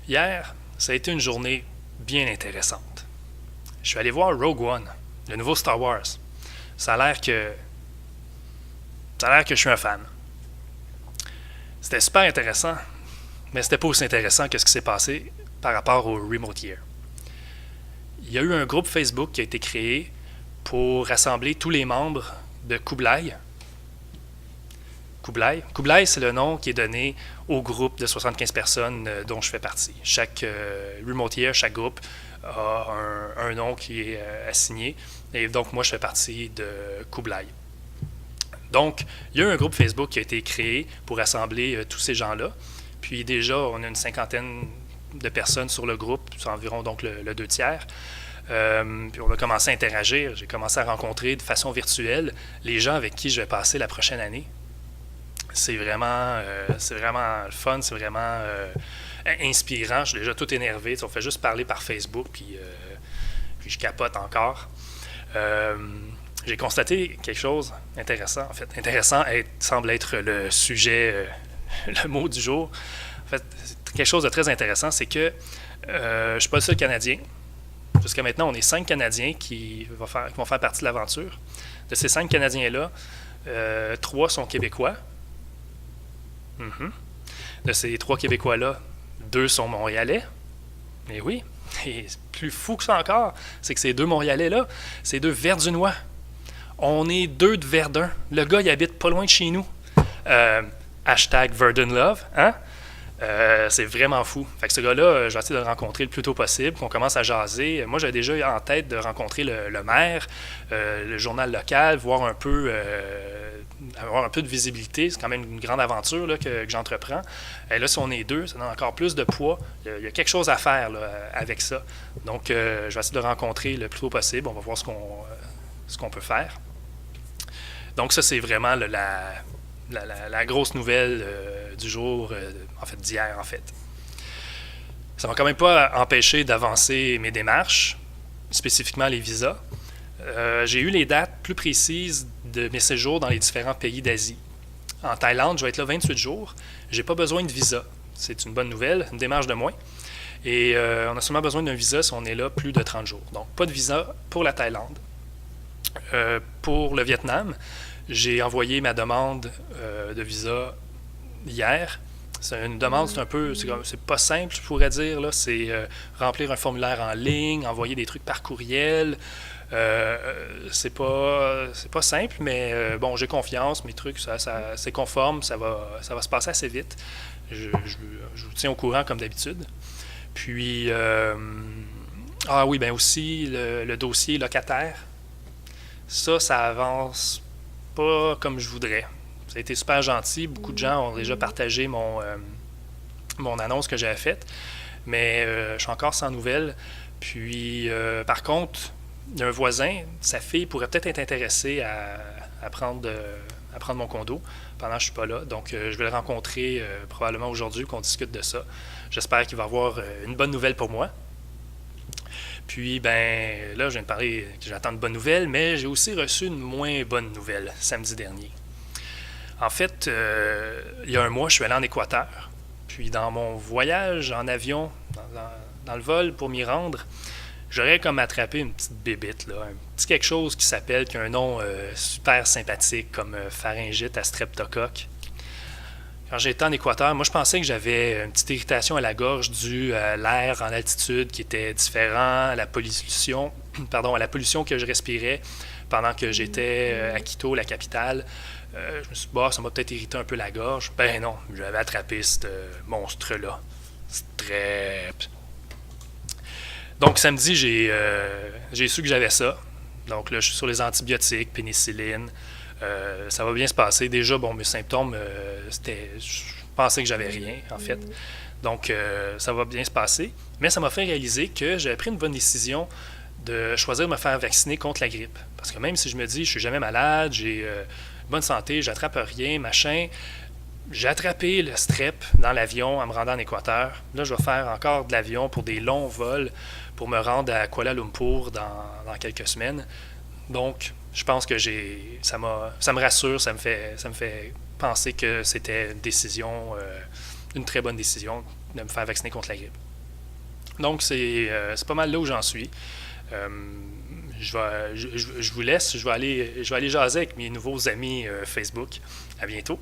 Hier, ça a été une journée bien intéressante. Je suis allé voir Rogue One, le nouveau Star Wars. Ça a l'air que. Ça a l'air que je suis un fan. C'était super intéressant, mais c'était pas aussi intéressant que ce qui s'est passé par rapport au Remote Year. Il y a eu un groupe Facebook qui a été créé pour rassembler tous les membres de Kublai. Kublai, c'est le nom qui est donné au groupe de 75 personnes dont je fais partie. Chaque Remote Year, chaque groupe a un nom qui est assigné. Et donc, moi, je fais partie de Kublai. Donc, il y a eu un groupe Facebook qui a été créé pour rassembler tous ces gens-là. Puis déjà, on a une cinquantaine de personnes sur le groupe, c'est environ donc le 2/3. Puis on a commencé à interagir. J'ai commencé à rencontrer de façon virtuelle les gens avec qui je vais passer la prochaine année. C'est vraiment le fun, c'est vraiment inspirant. Je suis déjà tout énervé. On fait juste parler par Facebook, puis je capote encore. J'ai constaté quelque chose intéressant. En fait, intéressant semble être le sujet, le mot du jour. En fait, quelque chose de très intéressant, c'est que je ne suis pas le seul Canadien. Jusqu'à maintenant, on est 5 Canadiens qui vont faire partie de l'aventure. De ces 5 Canadiens-là, 3 sont Québécois. De ces 3 Québécois-là, 2 sont Montréalais. Mais oui, et plus fou que ça encore, c'est que ces 2 Montréalais-là, c'est 2 Verdunois. On est 2 de Verdun. Le gars, il habite pas loin de chez nous. Hashtag Verdun Love, hein? C'est vraiment fou. Fait que ce gars-là, je vais essayer de le rencontrer le plus tôt possible, qu'on commence à jaser. Moi, j'avais déjà eu en tête de rencontrer le maire, le journal local, avoir un peu de visibilité. C'est quand même une grande aventure là, que j'entreprends. Et là, si on est 2, ça donne encore plus de poids. Il y a quelque chose à faire là, avec ça. Donc, je vais essayer de le rencontrer le plus tôt possible. On va voir ce qu'on peut faire. Donc, ça, c'est vraiment la grosse nouvelle du jour, en fait, d'hier, en fait. Ça m'a quand même pas empêché d'avancer mes démarches, spécifiquement les visas. J'ai eu les dates plus précises de mes séjours dans les différents pays d'Asie. En Thaïlande, je vais être là 28 jours. J'ai pas besoin de visa. C'est une bonne nouvelle, une démarche de moins. Et on a seulement besoin d'un visa si on est là plus de 30 jours. Donc, pas de visa pour la Thaïlande. Pour le Vietnam, j'ai envoyé ma demande de visa hier. C'est une demande, c'est pas simple, je pourrais dire. Là. C'est remplir un formulaire en ligne, envoyer des trucs par courriel. C'est pas simple, mais bon, j'ai confiance. Mes trucs, c'est conforme, ça va se passer assez vite. Je vous tiens au courant comme d'habitude. Puis, ah oui, ben aussi, le dossier locataire. Ça avance pas comme je voudrais. Ça a été super gentil. Beaucoup de gens ont déjà partagé mon annonce que j'avais faite. Mais je suis encore sans nouvelles. Puis, par contre, il y a un voisin, sa fille pourrait peut-être être intéressée à prendre mon condo pendant que je ne suis pas là. Donc, je vais le rencontrer probablement aujourd'hui, qu'on discute de ça. J'espère qu'il va avoir une bonne nouvelle pour moi. Puis, ben là, je viens de parler que j'attends de bonnes nouvelles, mais j'ai aussi reçu une moins bonne nouvelle samedi dernier. En fait, il y a un mois, je suis allé en Équateur. Puis, dans mon voyage en avion, dans le vol pour m'y rendre, j'aurais comme attrapé une petite bébite, là, un petit quelque chose qui a un nom super sympathique, comme pharyngite à streptocoque. Quand j'étais en Équateur, moi je pensais que j'avais une petite irritation à la gorge due à l'air en altitude qui était différent, à la pollution, à la pollution que je respirais pendant que j'étais à Quito, la capitale. Je me suis dit, ça m'a peut-être irrité un peu la gorge. Ben non, j'avais attrapé ce monstre-là. Strep. Donc samedi, j'ai su que j'avais ça. Donc là, je suis sur les antibiotiques, pénicilline. Ça va bien se passer. Déjà, bon, mes symptômes, je pensais que j'avais rien, en fait. Donc, ça va bien se passer. Mais ça m'a fait réaliser que j'avais pris une bonne décision de choisir de me faire vacciner contre la grippe. Parce que même si je me dis, je suis jamais malade, j'ai bonne santé, j'attrape rien, machin, j'ai attrapé le strep dans l'avion en me rendant en Équateur. Là, je vais faire encore de l'avion pour des longs vols pour me rendre à Kuala Lumpur dans quelques semaines. Donc, je pense que ça me rassure, ça me fait penser que c'était une très bonne décision de me faire vacciner contre la grippe. Donc, c'est pas mal là où j'en suis. Euh, je vous laisse. Je vais aller jaser avec mes nouveaux amis Facebook. À bientôt.